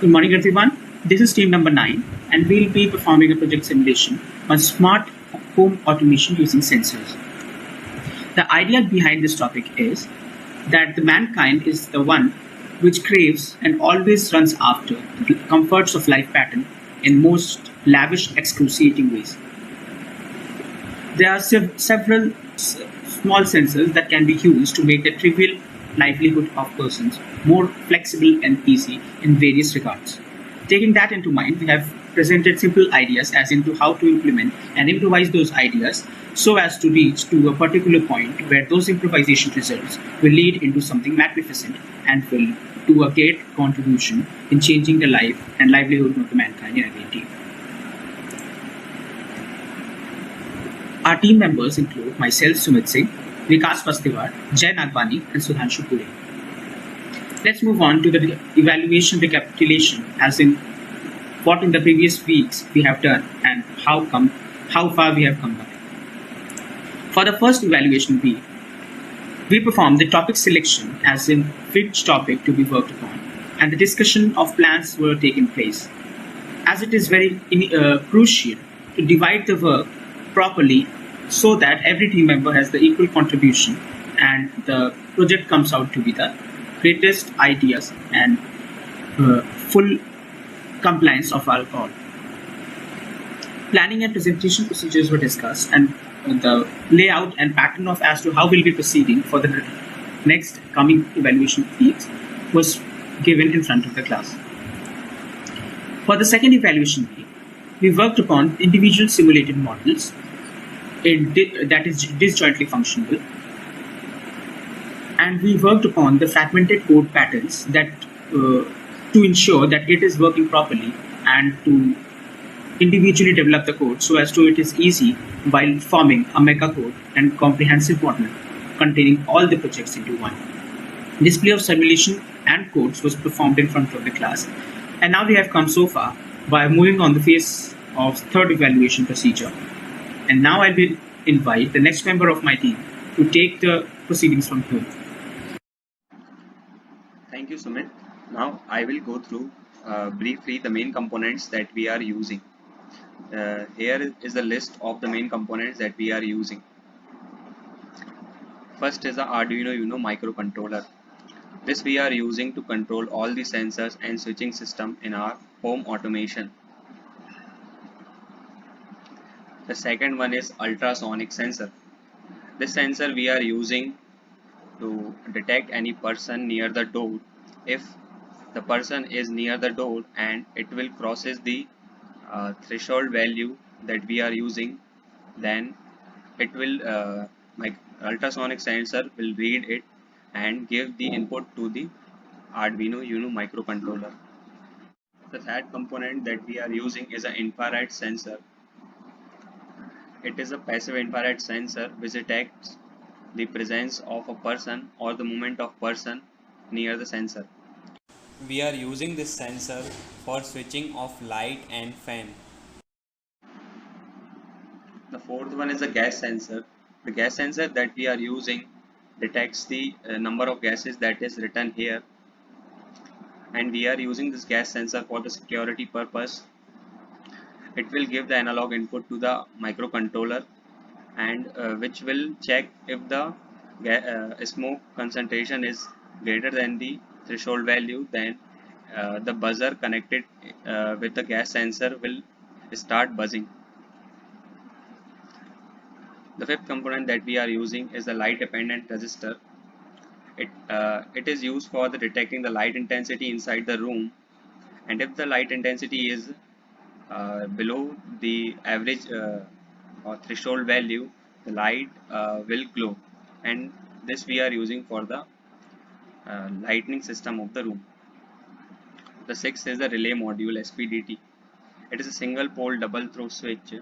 Good morning, everyone. This is team number 9, and we'll be performing a project simulation on smart home automation using sensors. The idea behind this topic is that the mankind is the one which craves and always runs after the comforts of life pattern in most lavish, excruciating ways. There are several small sensors that can be used to make the trivial livelihood of persons more flexible and easy in various regards. Taking that into mind, we have presented simple ideas as into how to implement and improvise those ideas so as to reach to a particular point where those improvisation results will lead into something magnificent and will do a great contribution in changing the life and livelihood of the mankind in every team. Our team members include myself, Sumit Singh, Vikas Pastiwar, Jay Nagwani, and Sudhanshu Puri. Let's move on to the evaluation recapitulation, as in what in the previous weeks we have done and how far we have come by. For the first evaluation week, we performed the topic selection, as in which topic to be worked upon, and the discussion of plans were taking place. As it is very crucial to divide the work properly so that every team member has the equal contribution and the project comes out to be the greatest ideas and full compliance of our goal. Planning and presentation procedures were discussed, and the layout and pattern of as to how we'll be proceeding for the next coming evaluation weeks was given in front of the class. For the second evaluation week, we worked upon individual simulated models that is disjointly functional, and we worked upon the fragmented code patterns that to ensure that it is working properly and to individually develop the code so as to it is easy while forming a mega code and comprehensive model containing all the projects into one. Display of simulation and codes was performed in front of the class, and now we have come so far by moving on the phase of third evaluation procedure. And now I will invite the next member of my team to take the proceedings from here. Thank you, Sumit. Now I will go through briefly the main components that we are using. Here is the list of the main components that we are using. First is the Arduino Uno microcontroller. This we are using to control all the sensors and switching system in our home automation. The second one is ultrasonic sensor. This sensor we are using to detect any person near the door. If the person is near the door and it will crosses the threshold value that we are using, then it will my ultrasonic sensor will read it and give the input to the Arduino Uno microcontroller. The third component that we are using is an infrared sensor. It is a passive infrared sensor which detects the presence of a person or the movement of person near the sensor. We are using this sensor for switching off light and fan. The fourth one is a gas sensor. The gas sensor that we are using detects the number of gases that is written here, and we are using this gas sensor for the security purpose. It will give the analog input to the microcontroller, and which will check if the smoke concentration is greater than the threshold value. Then the buzzer connected with the gas sensor will start buzzing. The fifth component that we are using is the light dependent resistor. It is used for the detecting the light intensity inside the room, and if the light intensity is below the average or threshold value, the light will glow, and this we are using for the lighting system of the room. The sixth is the relay module SPDT. It is a single pole double throw switch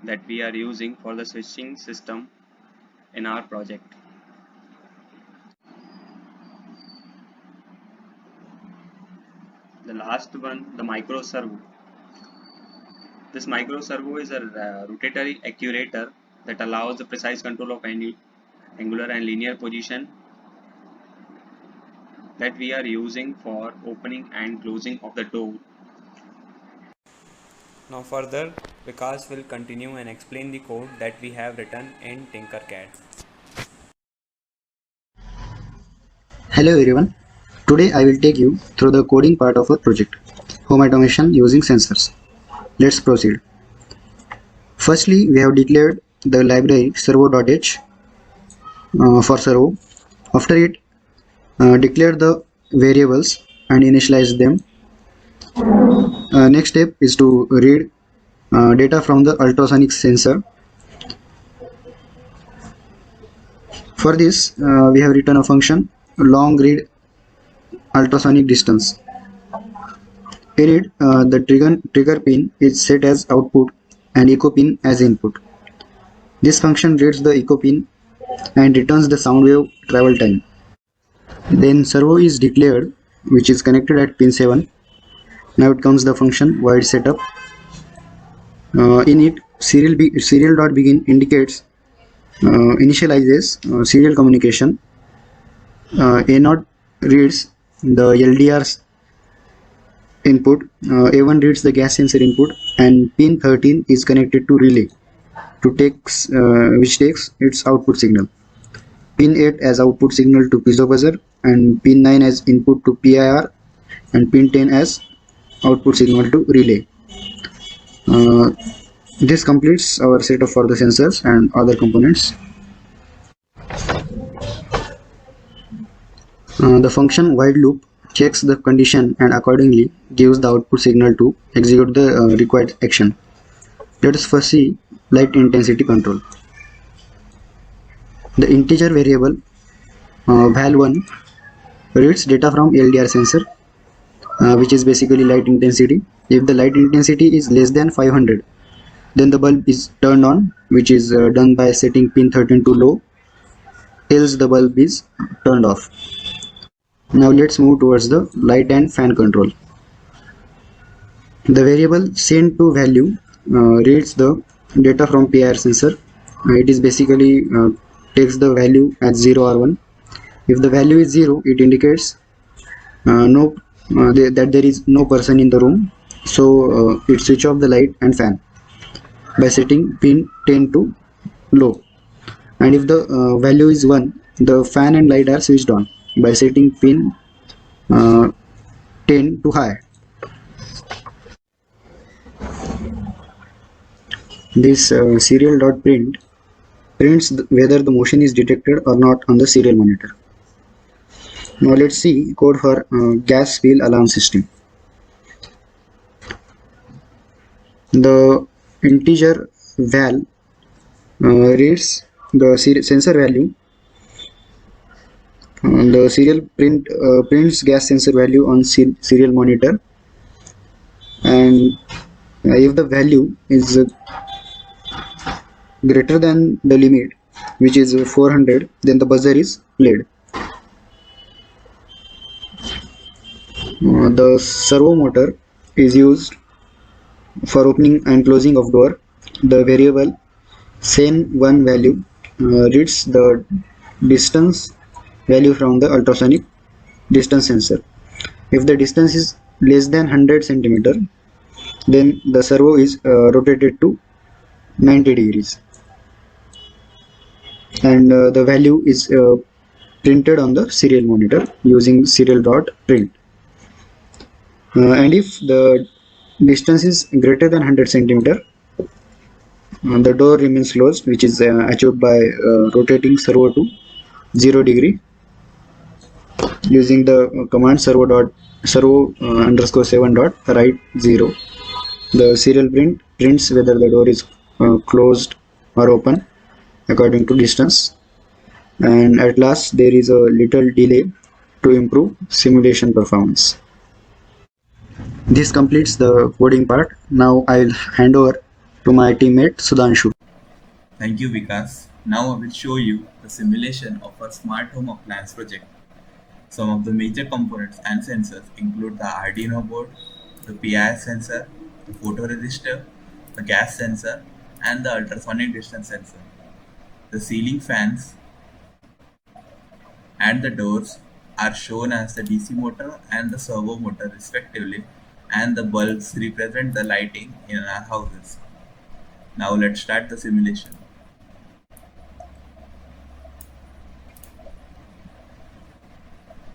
that we are using for the switching system in our project. The last one, the micro servo. This micro servo is a rotatory actuator that allows the precise control of any angular and linear position that we are using for opening and closing of the door. Now further, Vikas will continue and explain the code that we have written in Tinkercad. Hello everyone. Today I will take you through the coding part of our project, home automation using sensors. Let's proceed. Firstly, we have declared the library servo.h for servo. After it, declare the variables and initialize them. Next step is to read data from the ultrasonic sensor. For this, we have written a function long read ultrasonic distance. In it, the trigger pin is set as output and echo pin as input. This function reads the echo pin and returns the sound wave travel time. Then servo is declared, which is connected at pin 7. Now it comes the function void setup. In it, serial.begin indicates initializes serial communication. A0 reads the LDR's input, A1 reads the gas sensor input, and pin 13 is connected to relay which takes its output signal. Pin 8 as output signal to piezo buzzer, and pin 9 as input to PIR, and pin 10 as output signal to relay. This completes our setup for the sensors and other components. The function while loop checks the condition and accordingly gives the output signal to execute the required action. Let us first see light intensity control. The integer variable val1 reads data from LDR sensor, which is basically light intensity. If the light intensity is less than 500, then the bulb is turned on, which is done by setting pin 13 to low, else the bulb is turned off. Now let's move towards the light and fan control. The variable send to value reads the data from PIR sensor. It is basically takes the value as 0 or 1. If the value is 0, it indicates that there is no person in the room, so it switch off the light and fan by setting pin 10 to low. And if the value is 1, the fan and light are switched on by setting pin 10 to high. This serial.print prints whether the motion is detected or not on the serial monitor. Now let's see code for gas spill alarm system. The integer val reads the sensor value. The serial prints gas sensor value on serial monitor, and if the value is greater than the limit, which is 400, then the buzzer is played. The servo motor is used for opening and closing of door. The variable sen1 value reads the distance value from the ultrasonic distance sensor. If the distance is less than 100 centimeter, then the servo is rotated to 90 degrees, and the value is printed on the serial monitor using serial.print. And if the distance is greater than 100 centimeter, the door remains closed, which is achieved by rotating servo to 0 degree using the command servo_7.write0. The serial print prints whether the door is closed or open according to distance, and at last there is a little delay to improve simulation performance. This completes the coding part. Now I will hand over to my teammate Sudhanshu. Thank you, Vikas. Now I will show you the simulation of our smart home appliance project. Some of the major components and sensors include the Arduino board, the PIR sensor, the photoresistor, the gas sensor, and the ultrasonic distance sensor. The ceiling fans and the doors are shown as the DC motor and the servo motor respectively, and the bulbs represent the lighting in our houses. Now let's start the simulation.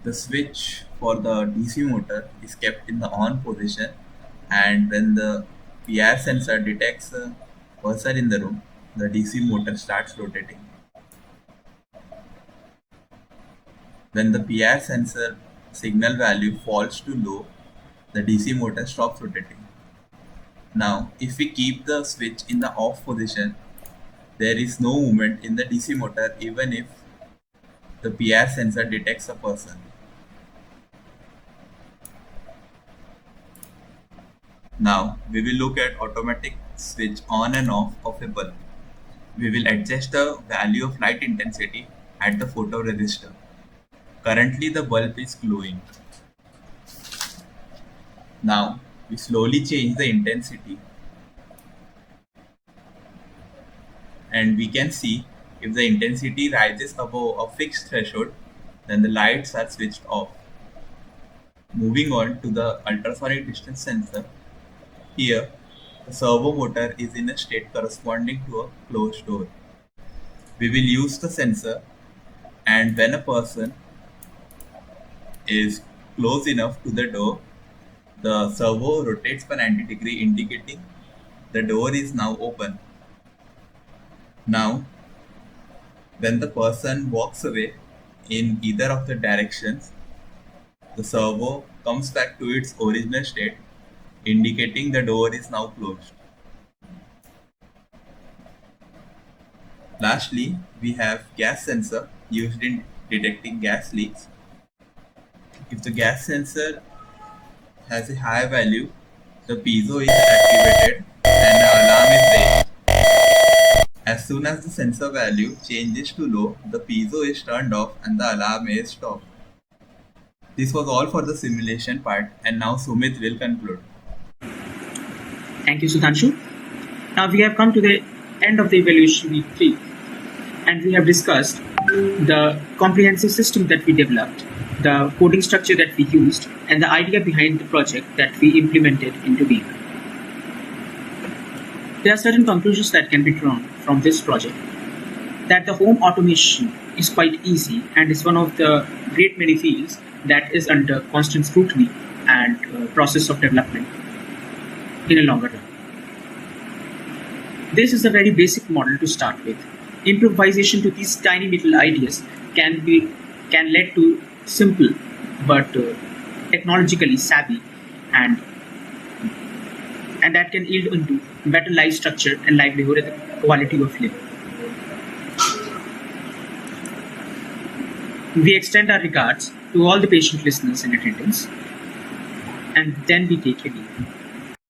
The switch for the DC motor is kept in the on position, and when the PIR sensor detects a person in the room, the DC motor starts rotating. When the PIR sensor signal value falls to low, the DC motor stops rotating. Now, if we keep the switch in the off position, there is no movement in the DC motor even if the PIR sensor detects a person. Now, we will look at automatic switch on and off of a bulb. We will adjust the value of light intensity at the photoresistor. Currently, the bulb is glowing. Now, we slowly change the intensity, and we can see if the intensity rises above a fixed threshold, then the lights are switched off. Moving on to the ultrasonic distance sensor. Here, the servo motor is in a state corresponding to a closed door. We will use the sensor, and when a person is close enough to the door, the servo rotates by 90 degrees, indicating the door is now open. Now, when the person walks away in either of the directions, the servo comes back to its original state, indicating the door is now closed. Lastly, we have gas sensor used in detecting gas leaks. If the gas sensor has a high value, the piezo is activated and the alarm is raised. As soon as the sensor value changes to low, the piezo is turned off and the alarm is stopped. This was all for the simulation part, and now Sumit will conclude. Thank you, Sudhanshu. Now we have come to the end of the evaluation week 3, and we have discussed the comprehensive system that we developed, the coding structure that we used, and the idea behind the project that we implemented into being. There are certain conclusions that can be drawn from this project. That the home automation is quite easy and is one of the great many fields that is under constant scrutiny and process of development in a longer run. This is a very basic model to start with. Improvisation to these tiny little ideas can lead to simple but technologically savvy and that can yield into better life structure and livelihood and quality of living. We extend our regards to all the patient listeners in attendance, and then we take a leave.